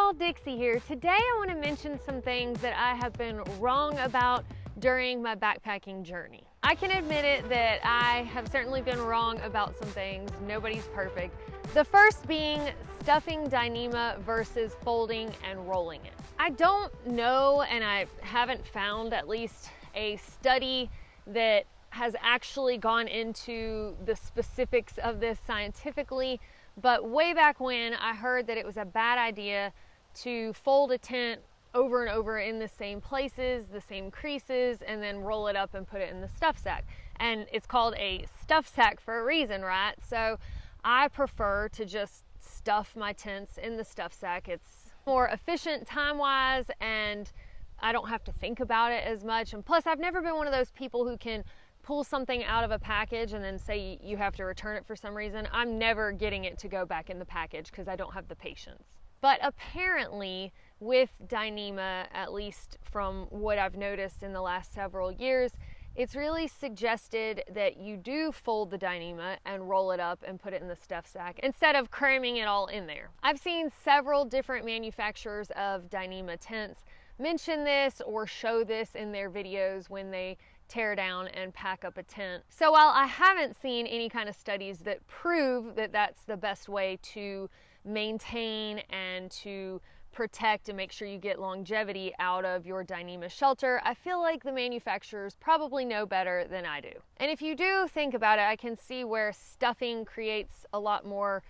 y'all, Dixie here. Today I want to mention some things that I have been wrong about during my backpacking journey. I can admit it that I have certainly been wrong about some things. Nobody's perfect. The first being stuffing Dyneema versus folding and rolling it. I don't know, and I haven't found at least a study that has actually gone into the specifics of this scientifically, but way back when I heard that it was a bad idea to fold a tent over and over in the same places, the same creases, and then roll it up and put it in the stuff sack. And it's called a stuff sack for a reason, right? So I prefer to just stuff my tents in the stuff sack. It's more efficient time-wise, and I don't have to think about it as much. And plus, I've never been one of those people who can pull something out of a package and then say you have to return it for some reason. I'm never getting it to go back in the package because I don't have the patience. But apparently with Dyneema, at least from what I've noticed in the last several years, it's really suggested that you do fold the Dyneema and roll it up and put it in the stuff sack instead of cramming it all in there. I've seen several different manufacturers of Dyneema tents mention this or show this in their videos when they tear down and pack up a tent. So while I haven't seen any kind of studies that prove that that's the best way to maintain and to protect and make sure you get longevity out of your Dyneema shelter, I feel like the manufacturers probably know better than I do. And if you do think about it, I can see where stuffing creates a lot more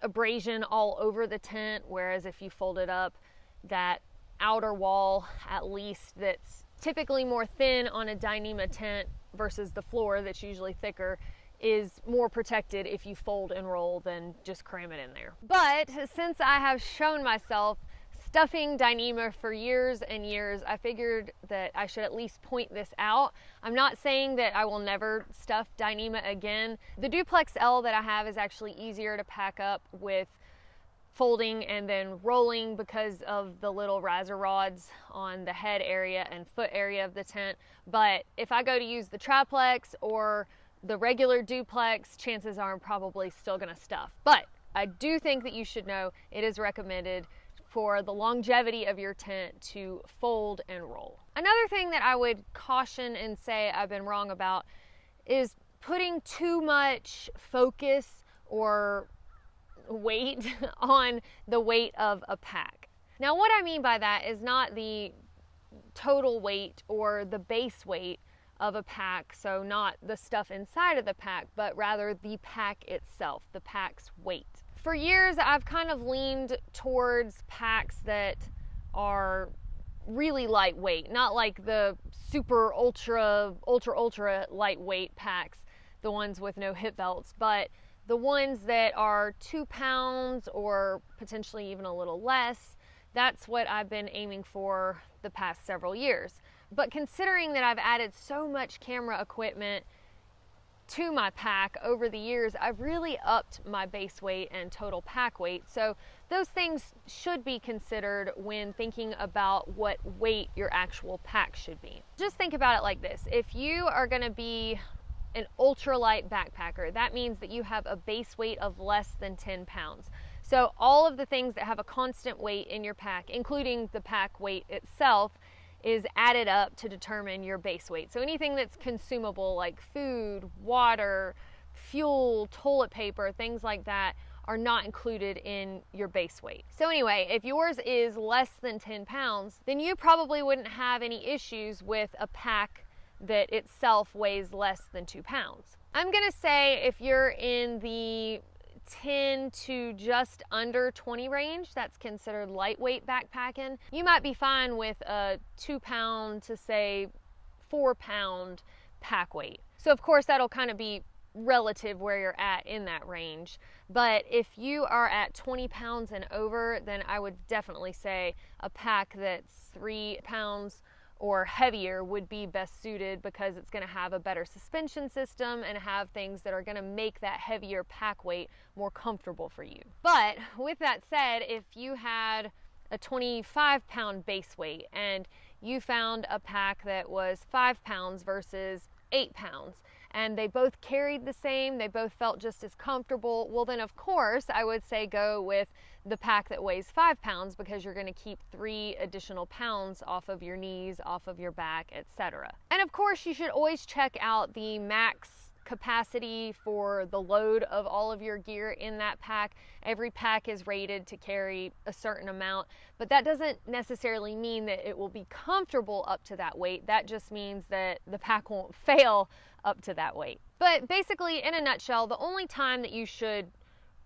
abrasion all over the tent, whereas if you fold it up, that outer wall, at least, that's typically more thin on a Dyneema tent versus the floor that's usually thicker, is more protected if you fold and roll than just cram it in there. But since I have shown myself stuffing Dyneema for years and years, I figured that I should at least point this out. I'm not saying that I will never stuff Dyneema again. The Duplex L that I have is actually easier to pack up with folding and then rolling because of the little riser rods on the head area and foot area of the tent. But if I go to use the triplex or the regular duplex, chances are I'm probably still gonna stuff. But I do think that you should know it is recommended for the longevity of your tent to fold and roll. Another thing that I would caution and say I've been wrong about is putting too much focus or weight on the weight of a pack. Now, what I mean by that is not the total weight or the base weight of a pack, so not the stuff inside of the pack, but rather the pack itself, the pack's weight. For years, I've kind of leaned towards packs that are really lightweight, not like the super ultra lightweight packs, the ones with no hip belts, but the ones that are 2 pounds or potentially even a little less. That's what I've been aiming for the past several years. But considering that I've added so much camera equipment to my pack over the years, I've really upped my base weight and total pack weight. So those things should be considered when thinking about what weight your actual pack should be. Just think about it like this. If you are going to be an ultralight backpacker, that means that you have a base weight of less than 10 pounds. So all of the things that have a constant weight in your pack, including the pack weight itself, is added up to determine your base weight. So anything that's consumable like food, water, fuel, toilet paper, things like that are not included in your base weight. So anyway, if yours is less than 10 pounds, then you probably wouldn't have any issues with a pack that itself weighs less than 2 pounds. I'm gonna say if you're in the 10 to just under 20 range, that's considered lightweight backpacking. You might be fine with a 2 pound to say 4 pound pack weight. So of course that'll kind of be relative where you're at in that range. But if you are at 20 pounds and over, then I would definitely say a pack that's 3 pounds or heavier would be best suited because it's going to have a better suspension system and have things that are going to make that heavier pack weight more comfortable for you. But with that said, if you had a 25 pound base weight and you found a pack that was 5 pounds versus 8 pounds, and they both carried the same, they both felt just as comfortable, well then of course I would say go with the pack that weighs 5 pounds, because you're going to keep 3 additional pounds off of your knees, off of your back, etc. And of course you should always check out the max capacity for the load of all of your gear in that pack. Every pack is rated to carry a certain amount, but that doesn't necessarily mean that it will be comfortable up to that weight. That just means that the pack won't fail up to that weight. But basically, in a nutshell, the only time that you should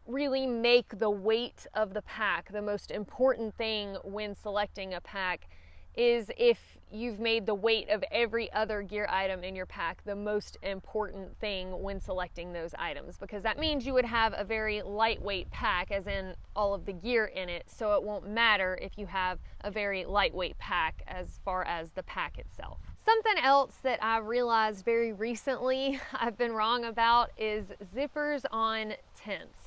really make the weight of the pack the most important thing when selecting a pack is if you've made the weight of every other gear item in your pack the most important thing when selecting those items, because that means you would have a very lightweight pack, as in all of the gear in it, so it won't matter if you have a very lightweight pack as far as the pack itself. Something else that I realized very recently I've been wrong about is zippers on tents.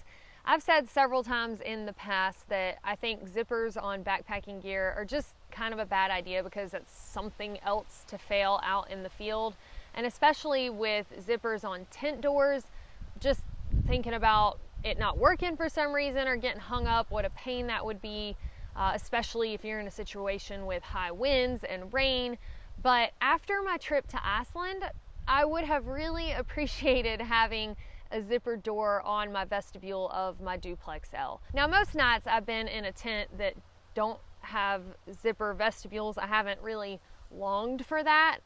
I've said several times in the past that I think zippers on backpacking gear are just kind of a bad idea because it's something else to fail out in the field. And especially with zippers on tent doors, just thinking about it not working for some reason or getting hung up, what a pain that would be, especially if you're in a situation with high winds and rain. But after my trip to Iceland, I would have really appreciated having a zipper door on my vestibule of my duplex L. Now, most nights I've been in a tent that don't have zipper vestibules. I haven't really longed for that,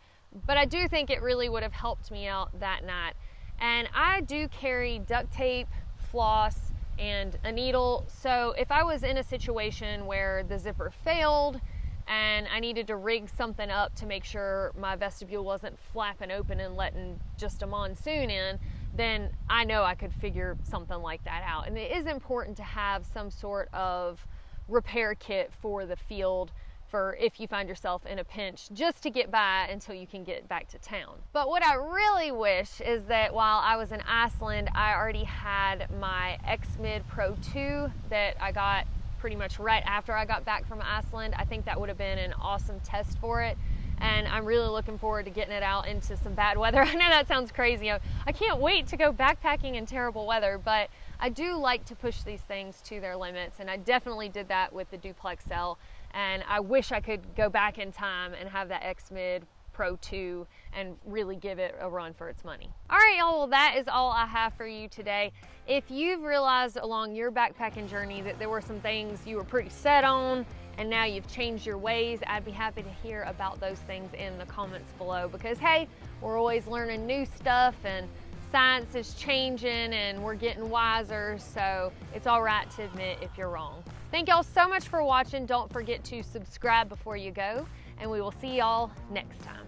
but I do think it really would have helped me out that night. And I do carry duct tape, floss, and a needle, so if I was in a situation where the zipper failed and I needed to rig something up to make sure my vestibule wasn't flapping open and letting just a monsoon in, then I know I could figure something like that out. And it is important to have some sort of repair kit for the field for if you find yourself in a pinch, just to get by until you can get back to town. But what I really wish is that while I was in Iceland, I already had my X-Mid Pro 2 that I got pretty much right after I got back from Iceland. I think that would have been an awesome test for it. And I'm really looking forward to getting it out into some bad weather. I know that sounds crazy. I can't wait to go backpacking in terrible weather, but I do like to push these things to their limits, and I definitely did that with the Duplex L, and I wish I could go back in time and have that X-Mid Pro 2 and really give it a run for its money. All right, y'all, well, that is all I have for you today. If you've realized along your backpacking journey that there were some things you were pretty set on and now you've changed your ways, I'd be happy to hear about those things in the comments below, because hey, we're always learning new stuff and science is changing and we're getting wiser, so it's all right to admit if you're wrong. Thank y'all so much for watching. Don't forget to subscribe before you go, and we will see y'all next time.